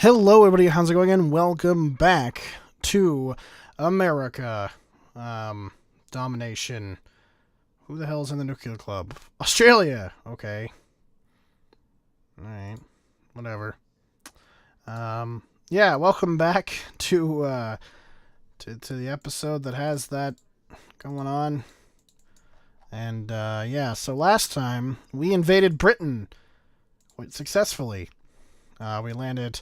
Hello, everybody. How's it going? And welcome back to America. Domination. Who the hell's in the nuclear club? Australia. Okay. All right. Whatever. Yeah. Welcome back to the episode that has that going on. And yeah. So last time we invaded Britain quite successfully. We landed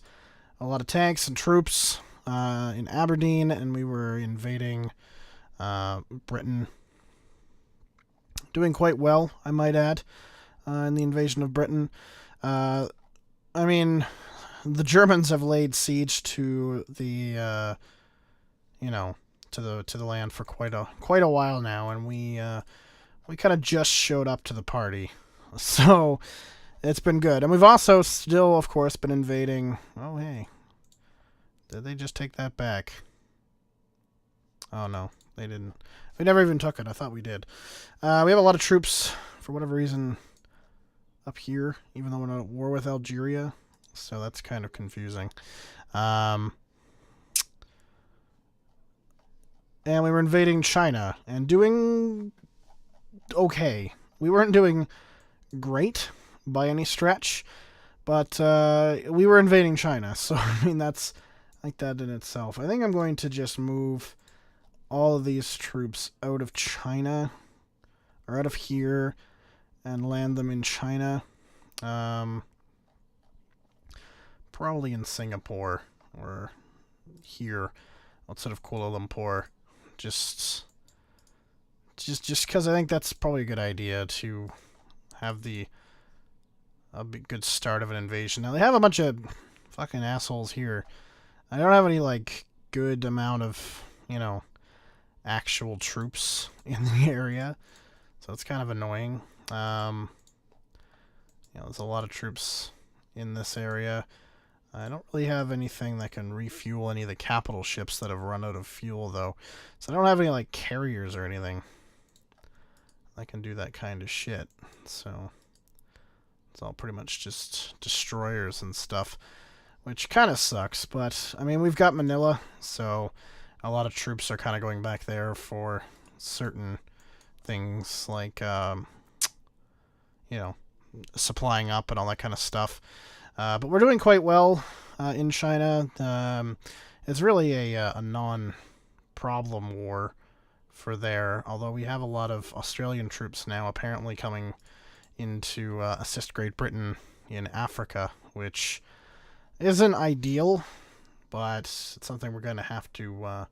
a lot of tanks and troops in Aberdeen, and we were invading Britain. Doing quite well, I might add, in the invasion of Britain. I mean, the Germans have laid siege to the, to the land for quite a while now, and we kind of just showed up to the party, so. It's been good. And we've also still, of course, been invading... Oh, hey. Did they just take that back? Oh, no. They didn't. We never even took it. I thought we did. We have a lot of troops, for whatever reason, up here, even though we're not at war with Algeria. So that's kind of confusing. And we were invading China and doing okay. We weren't doing great by any stretch, but we were invading China, so I mean that's like that in itself. I think I'm going to just move all of these troops out of China, or out of here, and land them in China. Probably in Singapore, or here, outside of Kuala Lumpur. Just because I think that's probably a good idea to have a good start of an invasion. Now, they have a bunch of fucking assholes here. I don't have any, like, good amount of, actual troops in the area. So it's kind of annoying. There's a lot of troops in this area. I don't really have anything that can refuel any of the capital ships that have run out of fuel, though. So I don't have any, like, carriers or anything that can do that kind of shit. So it's all pretty much just destroyers and stuff, which kind of sucks. But, I mean, we've got Manila, so a lot of troops are kind of going back there for certain things like, supplying up and all that kind of stuff. But we're doing quite well in China. It's really a non-problem war for there, although we have a lot of Australian troops now apparently coming in to assist Great Britain in Africa, which isn't ideal, but it's something we're going to have to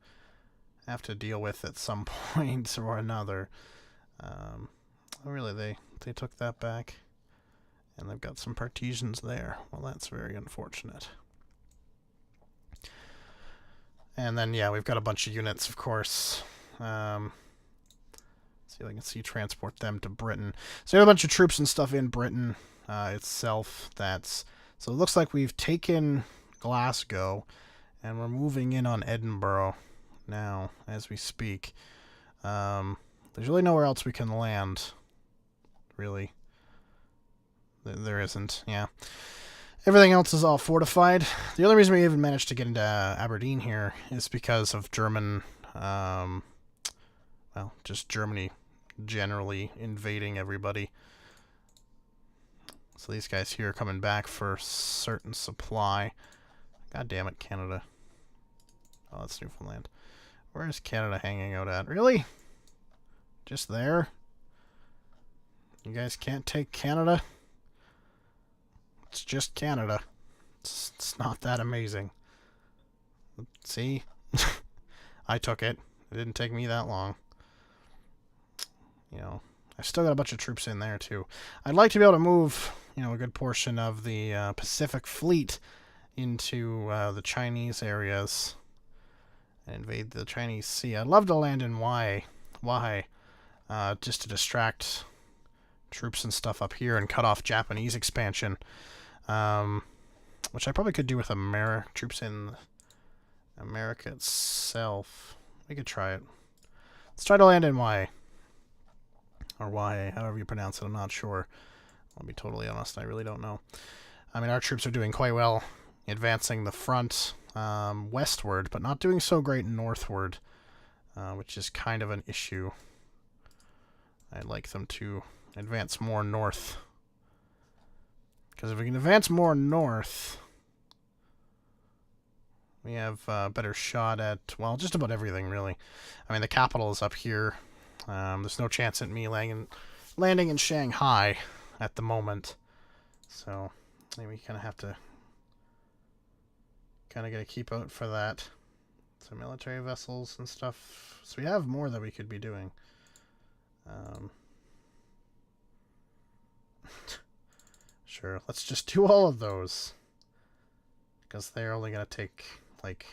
deal with at some point or another. Really, they took that back, and they've got some partisans there. Well, that's very unfortunate. And then, yeah, we've got a bunch of units, of course. See if I can transport them to Britain. So we have a bunch of troops and stuff in Britain itself. So it looks like we've taken Glasgow, and we're moving in on Edinburgh now as we speak. There's really nowhere else we can land, really. There isn't, yeah. Everything else is all fortified. The only reason we even managed to get into Aberdeen here is because of German, just Germany generally invading everybody. So these guys here are coming back for certain supply. God damn it, Canada. Oh, that's Newfoundland. Where is Canada hanging out at? Really? Just there? You guys can't take Canada? It's just Canada. It's not that amazing. See? I took it. It didn't take me that long. I've still got a bunch of troops in there, too. I'd like to be able to move, a good portion of the Pacific Fleet into the Chinese areas and invade the Chinese Sea. I'd love to land in Waihei, just to distract troops and stuff up here and cut off Japanese expansion, which I probably could do with troops in America itself. We could try it. Let's try to land in Waihei. Or Waihei, however you pronounce it, I'm not sure. I'll be totally honest, I really don't know. I mean, our troops are doing quite well advancing the front westward, but not doing so great northward, which is kind of an issue. I'd like them to advance more north. Because if we can advance more north, we have a better shot at, well, just about everything, really. I mean, the capital is up here. There's no chance at me landing in Shanghai at the moment. So, maybe we kind of have to kind of get a keep out for that. So, military vessels and stuff. So, we have more that we could be doing. Sure, let's just do all of those. Because they're only going to take, like,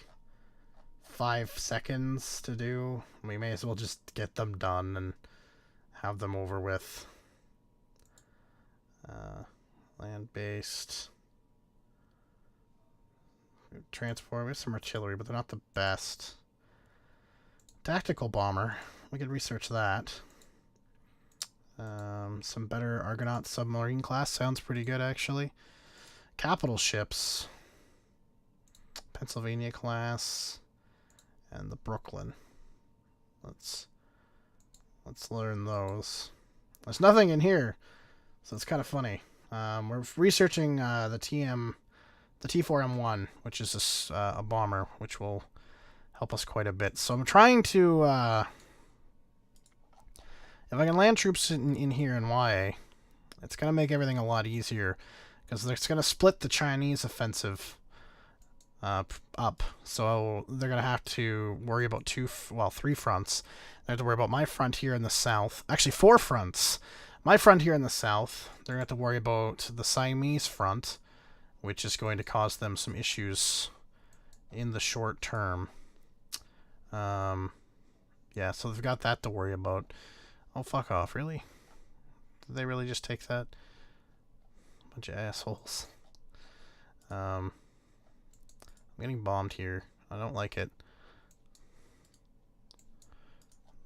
5 seconds to do. We may as well just get them done and have them over with. Land-based. Transport. We have some artillery, but they're not the best. Tactical bomber. We could research that. Some better Argonaut submarine class. Sounds pretty good, actually. Capital ships. Pennsylvania class. And the Brooklyn. Let's learn those. There's nothing in here, so it's kind of funny. We're researching the T4M1, which is a bomber, which will help us quite a bit. So I'm trying to, if I can land troops in here in Waihei, it's going to make everything a lot easier, because it's going to split the Chinese offensive up. So they're going to have to worry about 3 fronts. They have to worry about my front here in the south. Actually, 4 fronts. My front here in the south. They're going to have to worry about the Siamese front, which is going to cause them some issues in the short term. Yeah, so they've got that to worry about. Oh, fuck off. Really? Did they really just take that? Bunch of assholes. I'm getting bombed here. I don't like it.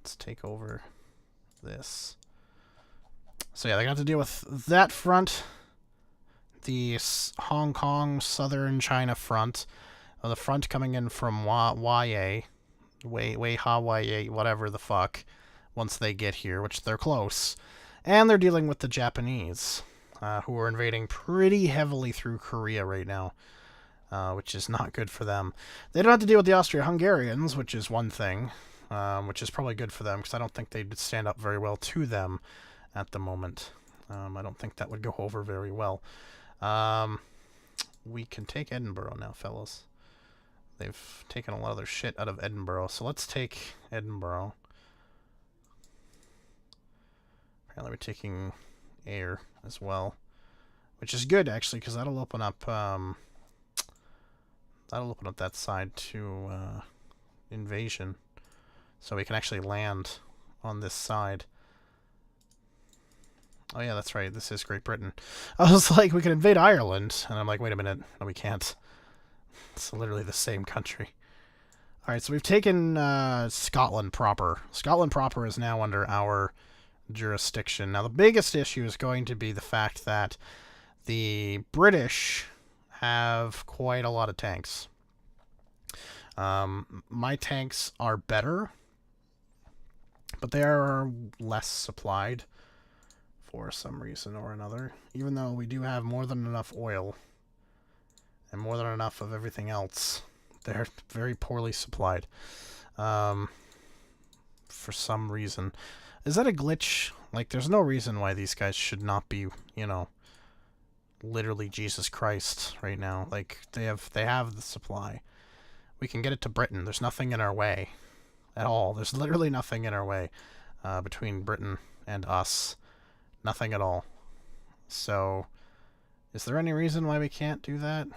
Let's take over this. So yeah, they got to deal with that front. The Hong Kong, Southern China front. The front coming in from Waihei. Waihei, whatever the fuck. Once they get here, which they're close. And they're dealing with the Japanese, who are invading pretty heavily through Korea right now. Which is not good for them. They don't have to deal with the Austro-Hungarians, which is one thing. Which is probably good for them, because I don't think they'd stand up very well to them at the moment. I don't think that would go over very well. We can take Edinburgh now, fellas. They've taken a lot of their shit out of Edinburgh, so let's take Edinburgh. Apparently we're taking air as well, which is good, actually, because that'll open up that side to invasion. So we can actually land on this side. Oh yeah, that's right. This is Great Britain. I was like, we can invade Ireland. And I'm like, wait a minute. No, we can't. It's literally the same country. Alright, so we've taken Scotland proper. Scotland proper is now under our jurisdiction. Now, the biggest issue is going to be the fact that the British have quite a lot of tanks. My tanks are better, but they are less supplied for some reason or another. Even though we do have more than enough oil and more than enough of everything else, they're very poorly supplied. For some reason. Is that a glitch? Like, there's no reason why these guys should not be, you know, literally Jesus Christ right now. Like, they have the supply. We can get it to Britain. There's nothing in our way at all. There's literally nothing in our way between Britain and us. Nothing at all. So, is there any reason why we can't do that?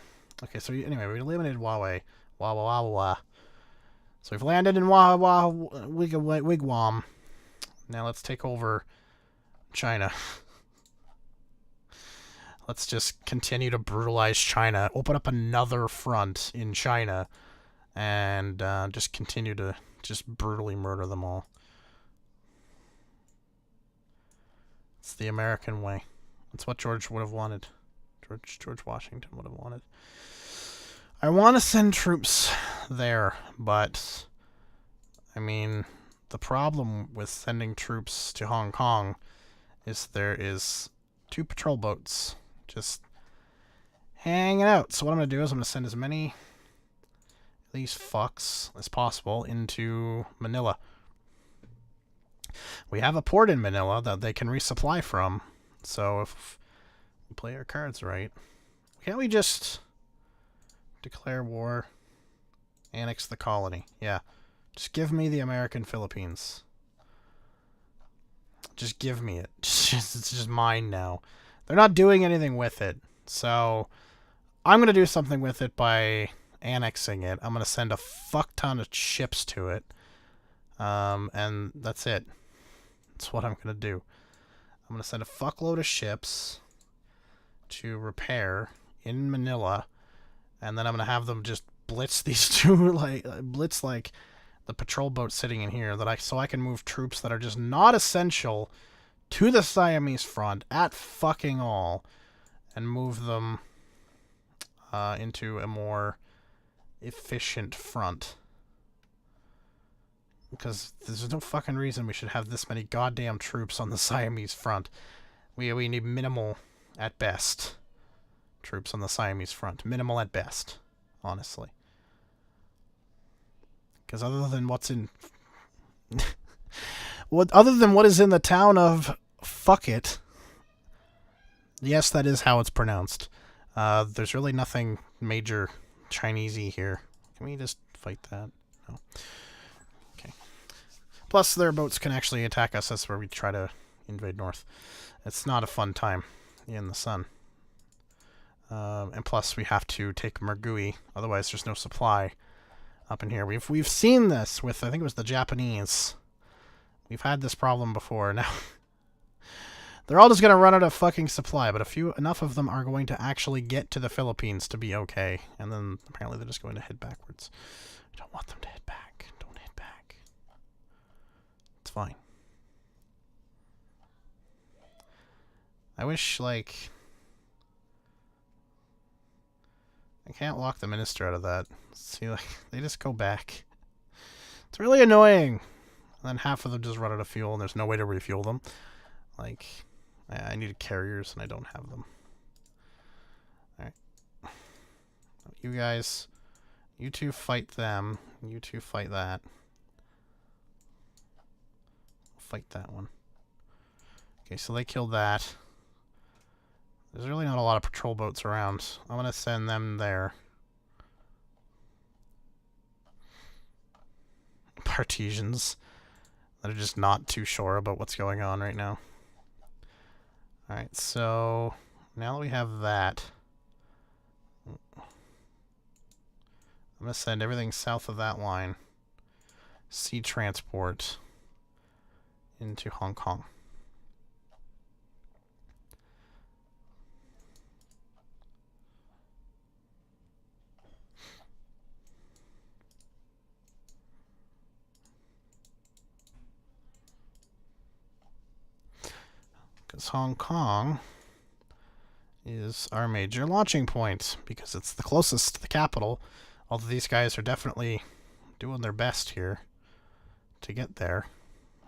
Okay, so anyway, we eliminated Waihei. So we've landed in Wigwam. Now let's take over China. Let's just continue to brutalize China. Open up another front in China. And just continue to just brutally murder them all. It's the American way. That's what George would have wanted. George Washington would have wanted. I want to send troops there, but I mean, the problem with sending troops to Hong Kong is there is 2 patrol boats just hanging out. So what I'm going to do is I'm going to send as many of these fucks as possible into Manila. We have a port in Manila that they can resupply from. So if we play our cards right, can't we just declare war, annex the colony? Yeah. Just give me the American Philippines. Just give me it. It's just mine now. They're not doing anything with it. So I'm going to do something with it by annexing it. I'm going to send a fuck ton of ships to it. And that's it. That's what I'm going to do. I'm going to send a fuckload of ships to repair in Manila. And then I'm going to have them just blitz these 2, blitz the patrol boat sitting in here, so I can move troops that are just not essential to the Siamese front at fucking all, and move them into a more efficient front. Because there's no fucking reason we should have this many goddamn troops on the Siamese front. We need minimal at best troops on the Siamese front. Minimal at best, honestly. Because other than what's in... other than what is in the town of... Fuck it. Yes, that is how it's pronounced. There's really nothing major Chinesey here. Can we just fight that? No. Okay. Plus, their boats can actually attack us. That's where we try to invade north. It's not a fun time in the sun. And plus, we have to take Mergui. Otherwise, there's no supply up in here. We've seen this with, I think it was the Japanese. We've had this problem before. Now, they're all just going to run out of fucking supply, but enough of them are going to actually get to the Philippines to be okay. And then apparently they're just going to head backwards. I don't want them to head back. Don't head back. It's fine. I wish, like... I can't lock the minister out of that. See, like, they just go back. It's really annoying. And then half of them just run out of fuel, and there's no way to refuel them. Like, I needed carriers, and I don't have them. Alright. You guys, you 2 fight them. You 2 fight that. Fight that one. Okay, so they killed that. There's really not a lot of patrol boats around. I'm going to send them there. Partisans that are just not too sure about what's going on right now. Alright, so now that we have that, I'm going to send everything south of that line, sea transport, into Hong Kong. Because Hong Kong is our major launching point, because it's the closest to the capital, although these guys are definitely doing their best here to get there,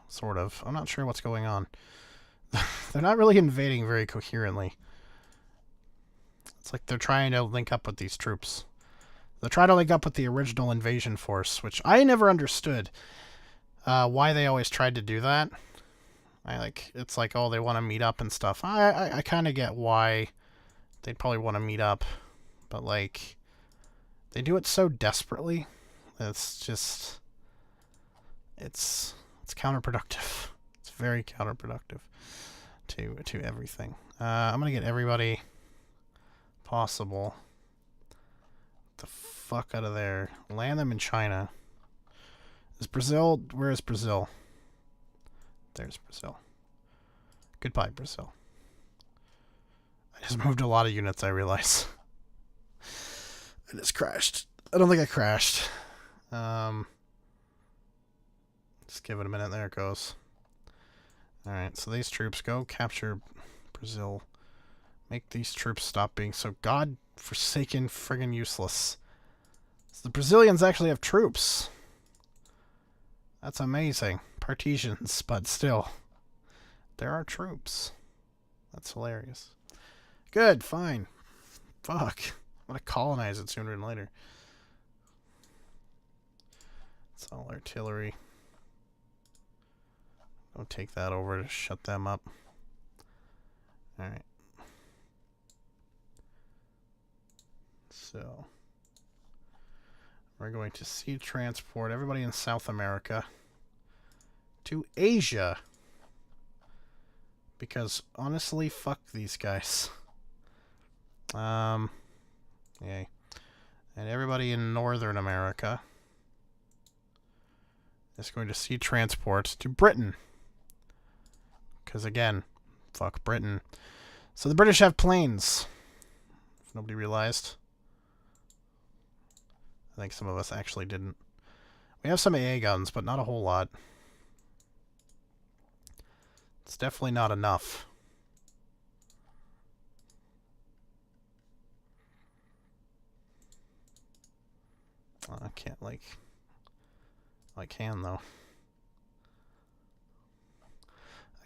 sort of. I'm not sure what's going on. They're not really invading very coherently. It's like they're trying to link up with these troops. They're trying to link up with the original invasion force, which I never understood why they always tried to do that. It's like, oh, they want to meet up and stuff. I kind of get why they'd probably want to meet up, but like, they do it so desperately. It's just, it's counterproductive. It's very counterproductive to everything. I'm gonna get everybody possible the fuck out of there. Land them in China. Is Brazil? Where is Brazil? There's Brazil. Goodbye, Brazil. I just moved a lot of units, I realize. I just crashed. I don't think I crashed. Just give it a minute. There it goes. Alright, so these troops go capture Brazil. Make these troops stop being so god-forsaken friggin' useless. So the Brazilians actually have troops. That's amazing. Partisans, but still. There are troops. That's hilarious. Good, fine. Fuck. I'm gonna colonize it sooner than later. It's all artillery. I'll take that over to shut them up. Alright. So, we're going to sea transport everybody in South America to Asia. Because, honestly, fuck these guys. Yay. And everybody in Northern America is going to sea transport to Britain. Because, again, fuck Britain. So the British have planes. If nobody realized. I think some of us actually didn't. We have some AA guns, but not a whole lot. It's definitely not enough. I can't, like... I can, though.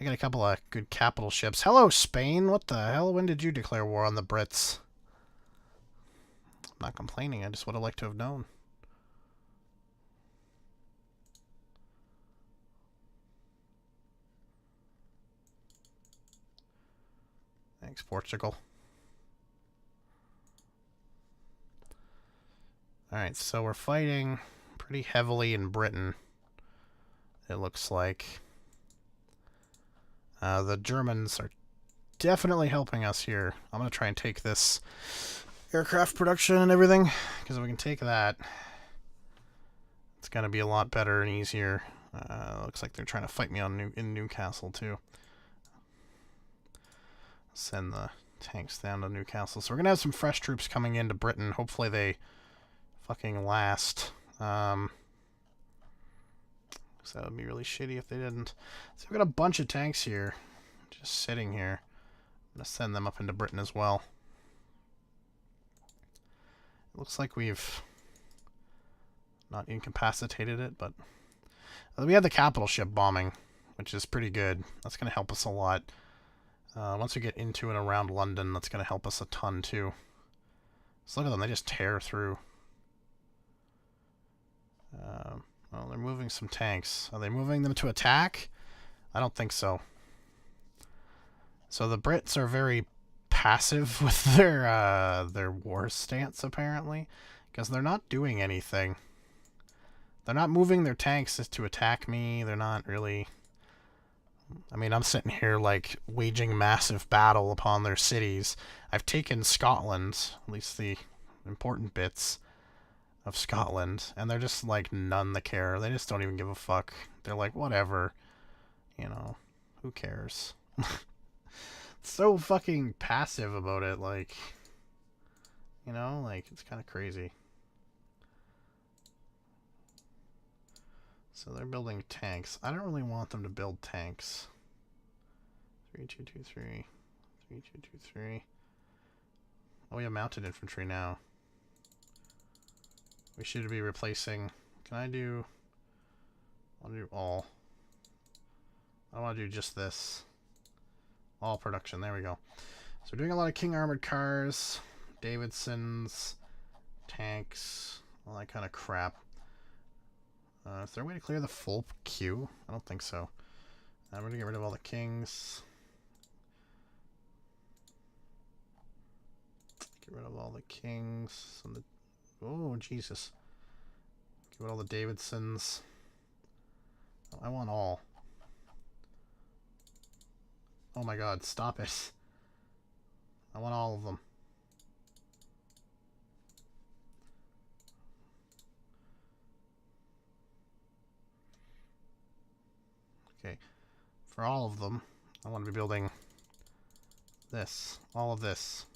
I got a couple of good capital ships. Hello, Spain! What the hell? When did you declare war on the Brits? I'm not complaining. I just would have liked to have known. Thanks, Portugal. Alright, so we're fighting pretty heavily in Britain, it looks like. The Germans are definitely helping us here. I'm going to try and take this aircraft production and everything, because if we can take that, it's going to be a lot better and easier. Looks like they're trying to fight me on in Newcastle, too. Send the tanks down to Newcastle. So we're going to have some fresh troops coming into Britain. Hopefully they fucking last. So that would be really shitty if they didn't. So we've got a bunch of tanks here, just sitting here. I'm going to send them up into Britain as well. It looks like we've not incapacitated it, but we had the capital ship bombing, which is pretty good. That's going to help us a lot. Once we get into and around London, that's going to help us a ton, too. So look at them. They just tear through. Well, they're moving some tanks. Are they moving them to attack? I don't think so. So the Brits are very passive with their war stance, apparently. Because they're not doing anything. They're not moving their tanks to attack me. They're not really... I mean, I'm sitting here, like, waging massive battle upon their cities. I've taken Scotland, at least the important bits of Scotland, and they're just, like, none the care. They just don't even give a fuck. They're like, whatever. You know, who cares? So fucking passive about it, like... You know, like, it's kind of crazy. So they're building tanks. I don't really want them to build tanks. 3223. 3223. Oh, we have mounted infantry now. We should be replacing... Can I do... I'll do all. I want to do just this. All production. There we go. So we're doing a lot of King Armored cars, Davidsons, tanks, all that kind of crap. Is there a way to clear the full queue? I don't think so. I'm going to get rid of all the kings. Get rid of all the kings. And the... Oh, Jesus. Get rid of all the Davidsons. Oh, I want all. Oh my god, stop it. I want all of them. Okay, for all of them, I want to be building this, all of this.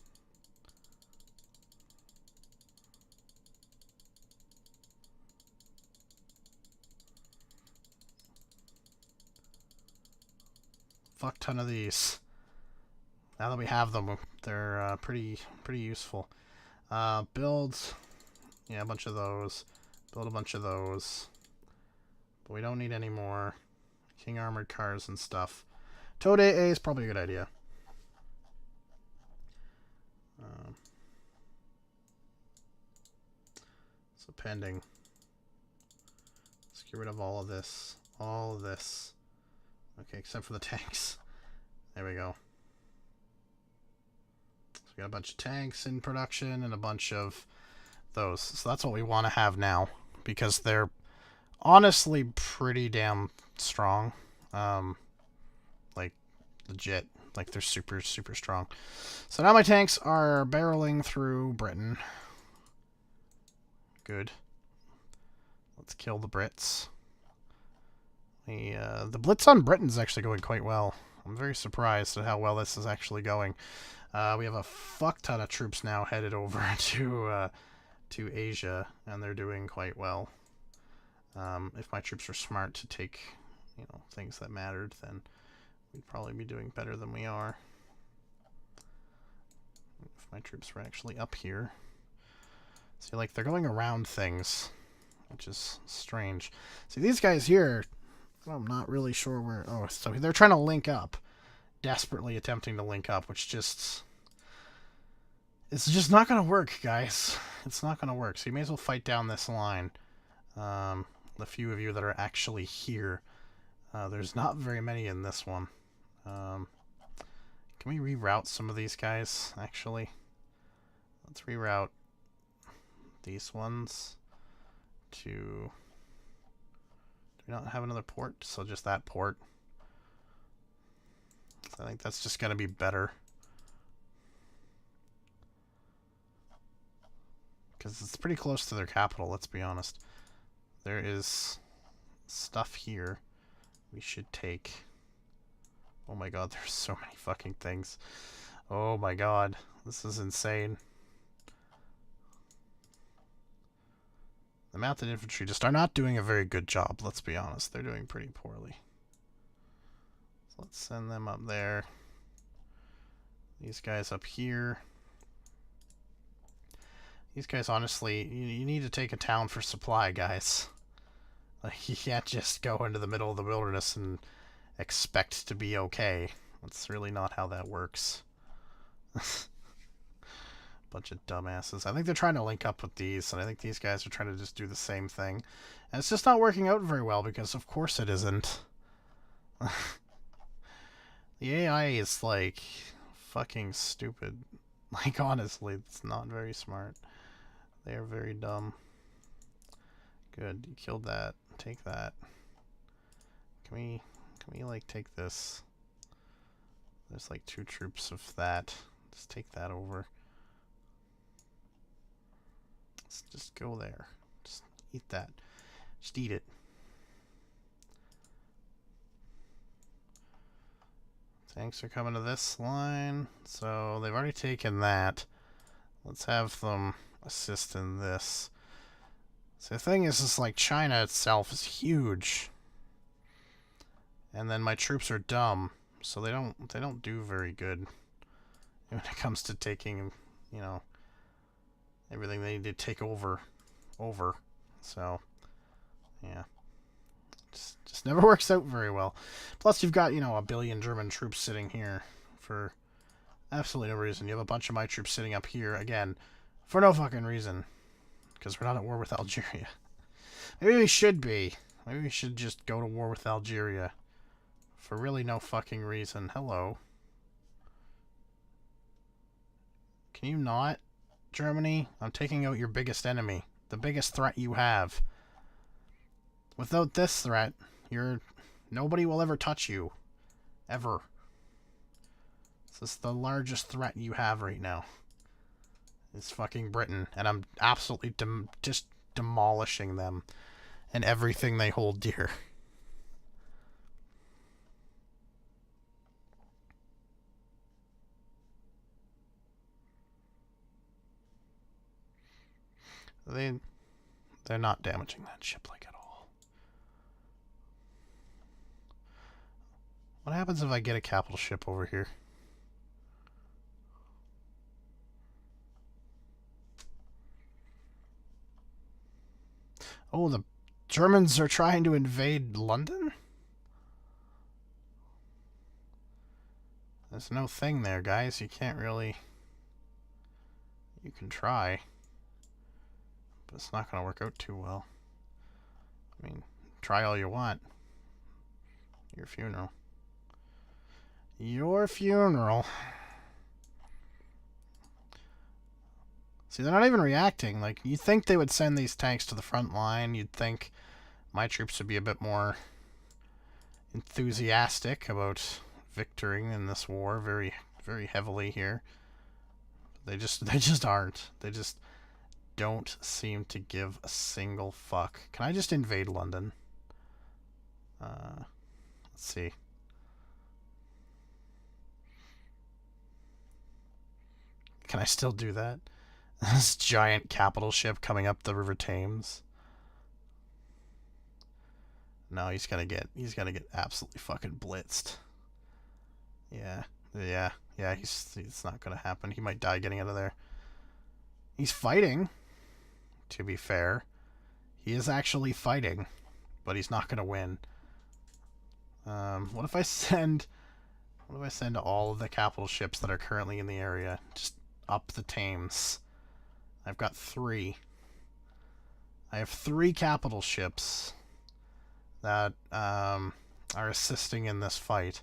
Fuck ton of these. Now that we have them, they're pretty useful. Build Yeah, a bunch of those. Build a bunch of those. But we don't need any more King Armored cars and stuff. Toad AA is probably a good idea. So pending. Let's get rid of all of this. All of this. Okay, except for the tanks. There we go. So we got a bunch of tanks in production and a bunch of those. So that's what we want to have now. Because they're honestly pretty damn strong. Like, legit. Like, they're super, super strong. So now my tanks are barreling through Britain. Good. Let's kill the Brits. The blitz on Britain's actually going quite well. I'm very surprised at how well this is actually going. We have a fuck ton of troops now headed over to Asia, and they're doing quite well. If my troops were smart to take, things that mattered, then we'd probably be doing better than we are. If my troops were actually up here. See, like, they're going around things, which is strange. See, these guys here, I'm not really sure where... Oh, so they're trying to link up. Desperately attempting to link up, which just... It's just not going to work, guys. It's not going to work. So you may as well fight down this line. The few of you that are actually here. There's not very many in this one. Can we reroute some of these guys, actually? Let's reroute these ones to... Do we not have another port? So just that port. So I think that's just going to be better. Because it's pretty close to their capital, let's be honest. There is stuff here we should take. Oh my god, there's so many fucking things. Oh my god, this is insane. The mounted infantry just are not doing a very good job, let's be honest. They're doing pretty poorly. So let's send them up there. These guys up here. These guys, honestly, you need to take a town for supply, guys. Like, you can't just go into the middle of the wilderness and expect to be okay. That's really not how that works. Bunch of dumbasses. I think they're trying to link up with these, and I think these guys are trying to just do the same thing. And it's just not working out very well, because of course it isn't. The AI is, like, fucking stupid. Like, honestly, it's not very smart. They are very dumb. Good, you killed that. Take that. Can we like take this? There's like 2 troops of that. Just take that over. Let's just go there. Just eat that. Just eat it. Tanks are coming to this line. So they've already taken that. Let's have them assist in this. So the thing is like China itself is huge. And then my troops are dumb. So they don't do very good when it comes to taking, everything they need to take over. So yeah. Just never works out very well. Plus you've got, a billion German troops sitting here for absolutely no reason. You have a bunch of my troops sitting up here, again, for no fucking reason. Because we're not at war with Algeria. Maybe we should be. Maybe we should just go to war with Algeria. For really no fucking reason. Hello. Can you not, Germany? I'm taking out your biggest enemy. The biggest threat you have. Without this threat, nobody will ever touch you. Ever. This is the largest threat you have right now. It's fucking Britain. And I'm absolutely just demolishing them. And everything they hold dear. They're not damaging that ship like at all. What happens if I get a capital ship over here? Oh, the Germans are trying to invade London? There's no thing there, guys. You can't really... You can try. But it's not going to work out too well. I mean, try all you want. Your funeral. Your funeral. See, they're not even reacting. Like, you'd think they would send these tanks to the front line. You'd think my troops would be a bit more enthusiastic about victorying in this war very, very heavily here. They just aren't. They just don't seem to give a single fuck. Can I just invade London? Let's see. Can I still do that? This giant capital ship coming up the River Thames. No, he's gonna get absolutely fucking blitzed. Yeah. It's not gonna happen. He might die getting out of there. He's fighting. To be fair, he is actually fighting, but he's not gonna win. What if I send all of the capital ships that are currently in the area just up the Thames? I've got 3. I have 3 capital ships that are assisting in this fight.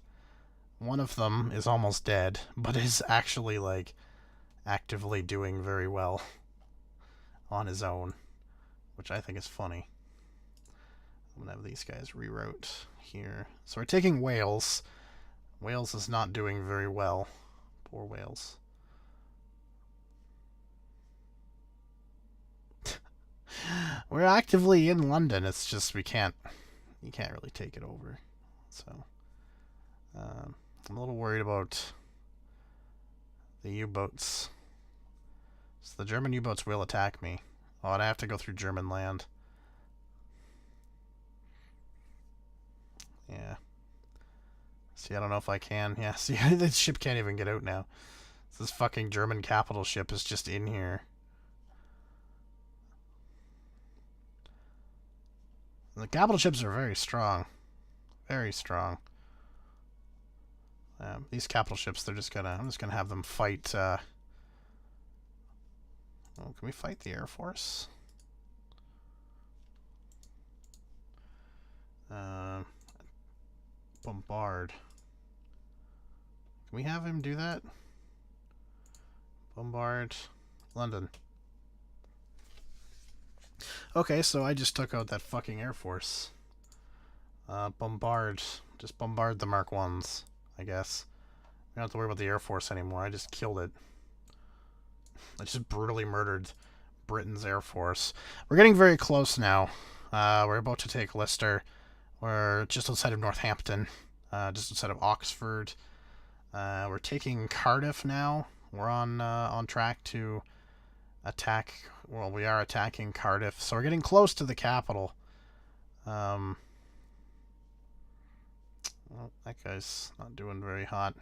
One of them is almost dead, but is actually, like, actively doing very well on his own, which I think is funny. I'm gonna have these guys reroute here. So we're taking Wales. Wales is not doing very well. Poor Wales. We're actively in London. It's just you can't really take it over. So I'm a little worried about the U-boats. So the German U-boats will attack me. Oh, and I have to go through German land. Yeah. See, I don't know if I can. Yeah, see, the ship can't even get out now. This fucking German capital ship is just in here. The capital ships are very strong. Very strong. These capital ships, I'm just gonna have them fight, oh, can we fight the Air Force? Bombard. Can we have him do that? Bombard London. Okay, so I just took out that fucking Air Force. Bombard. Just bombard the Mark 1s, I guess. We don't have to worry about the Air Force anymore. I just killed it. I just brutally murdered Britain's Air Force. We're getting very close now. We're about to take Leicester. We're just outside of Northampton. Just outside of Oxford. We're taking Cardiff now. We're on track to attack. Well, we are attacking Cardiff, so we're getting close to the capital. Well, that guy's not doing very hot.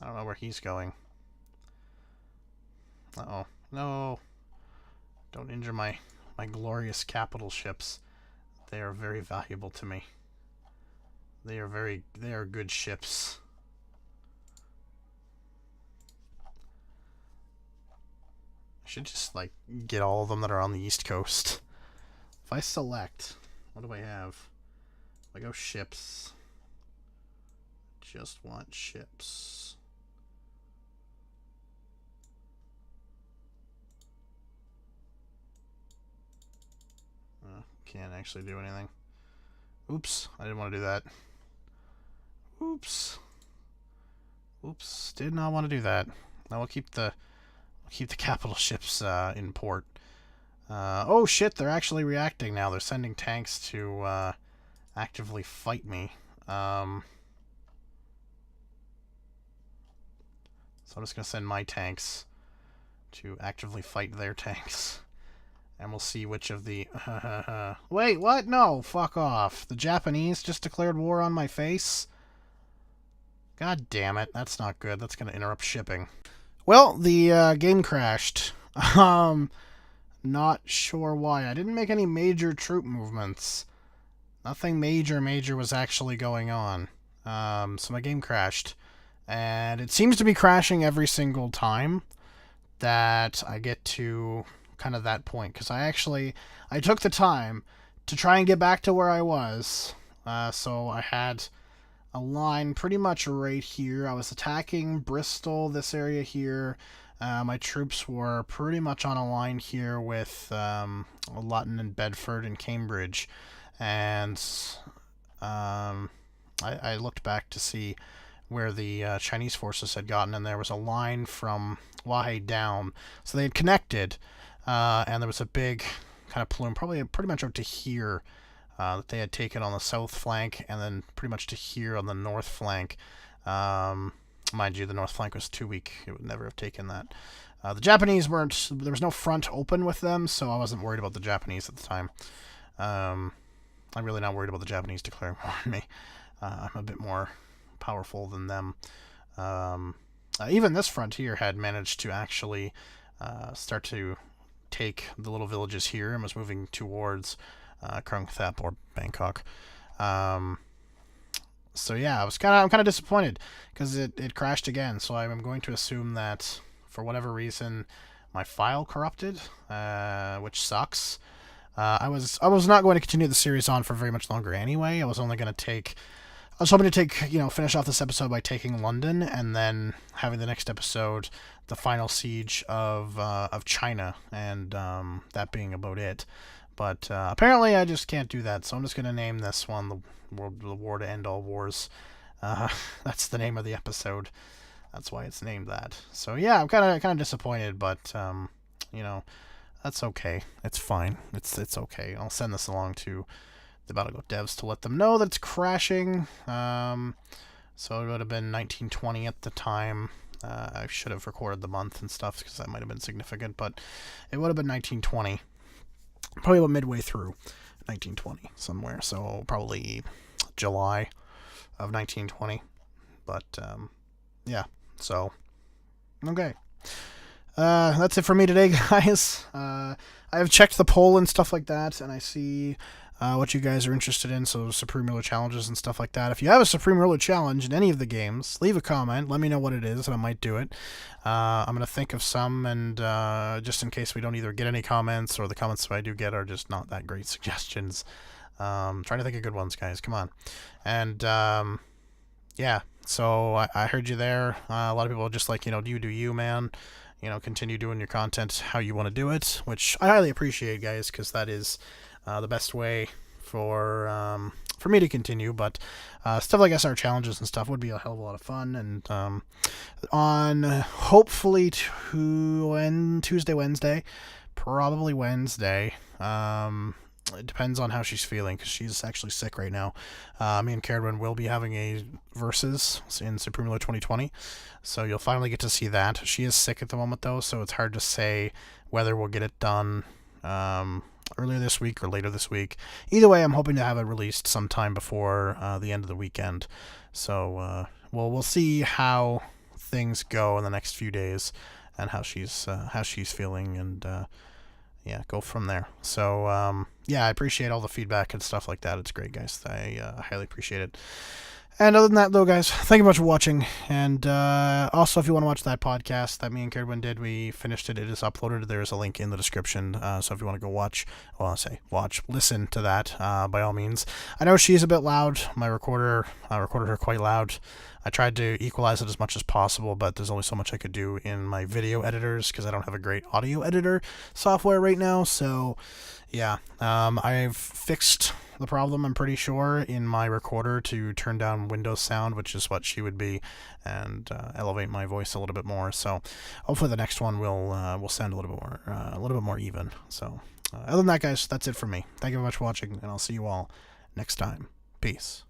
I don't know where he's going. Uh-oh. No. Don't injure my glorious capital ships. They are very valuable to me. They are good ships. I should just, like, get all of them that are on the East Coast. If I select, what do I have? If I go ships. Just want ships. Can't actually do anything. Oops, I didn't want to do that. Oops. Oops, did not want to do that. Now we'll keep the capital ships in port. Oh shit, they're actually reacting now. They're sending tanks to actively fight me. So I'm just gonna send my tanks to actively fight their tanks. And we'll see which of the... Wait, what? No, fuck off. The Japanese just declared war on my face? God damn it. That's not good. That's going to interrupt shipping. Well, the game crashed. Not sure why. I didn't make any major troop movements. Nothing major was actually going on. So my game crashed. And it seems to be crashing every single time that I get to kind of that point. Because I took the time to try and get back to where I was. So I had a line pretty much right here. I was attacking Bristol, this area here. My troops were pretty much on a line here with Luton and Bedford and Cambridge. And I looked back to see where the Chinese forces had gotten, and there was a line from Waihei down. So they had connected, and there was a big kind of plume, probably pretty much out to here, that they had taken on the south flank, and then pretty much to here on the north flank. Mind you, the north flank was too weak. It would never have taken that. The Japanese weren't... There was no front open with them, so I wasn't worried about the Japanese at the time. I'm really not worried about the Japanese declaring war on me. I'm a bit more powerful than them. Even this front here had managed to actually start to take the little villages here and was moving towards Krung Thep or Bangkok. So yeah, I'm kind of disappointed because it crashed again. So I'm going to assume that for whatever reason my file corrupted, which sucks. I was not going to continue the series on for very much longer anyway. I was hoping to take, finish off this episode by taking London and then having the next episode the final siege of China, and that being about it. But apparently I just can't do that, so I'm just going to name this one the War to End All Wars. That's the name of the episode. That's why it's named that. So yeah, I'm kind of disappointed, but that's okay. It's fine. It's okay. I'll send this along to the BattleGo devs to let them know that it's crashing. So it would have been 1920 at the time. I should have recorded the month and stuff because that might have been significant, but it would have been 1920. Probably about midway through 1920 somewhere. So probably July of 1920. But yeah, so okay. That's it for me today, guys. I've checked the poll and stuff like that, and I see what you guys are interested in, so Supreme Ruler challenges and stuff like that. If you have a Supreme Ruler challenge in any of the games, leave a comment. Let me know what it is, and I might do it. I'm going to think of some, and just in case we don't either get any comments, or the comments that I do get are just not that great suggestions. Trying to think of good ones, guys. Come on. And yeah, so I heard you there. A lot of people are just like, do you, man. Continue doing your content how you want to do it, which I highly appreciate, guys, because that is the best way for me to continue. But stuff like SR challenges and stuff would be a hell of a lot of fun. And on hopefully Tuesday, Wednesday, probably Wednesday. It depends on how she's feeling, because she's actually sick right now. Me and Caradwin will be having a versus in Supreme Ruler 2020, so you'll finally get to see that. She is sick at the moment, though, so it's hard to say whether we'll get it done earlier this week or later this week. Either way, I'm hoping to have it released sometime before the end of the weekend. So we'll see how things go in the next few days and how she's feeling, and yeah, go from there. So yeah, I appreciate all the feedback and stuff like that. It's great, guys. I highly appreciate it. And other than that, though, guys, thank you much for watching. And also, if you want to watch that podcast that me and Caradwin did, we finished it. It is uploaded. There is a link in the description. So if you want to go listen to that, by all means. I know she's a bit loud. My recorder recorded her quite loud. I tried to equalize it as much as possible, but there's only so much I could do in my video editors because I don't have a great audio editor software right now. So yeah, I've fixed the problem, I'm pretty sure, in my recorder to turn down Windows sound, which is what she would be, and elevate my voice a little bit more. So hopefully the next one will sound a little bit more even. So other than that, guys, that's it for me. Thank you very much for watching, and I'll see you all next time. Peace.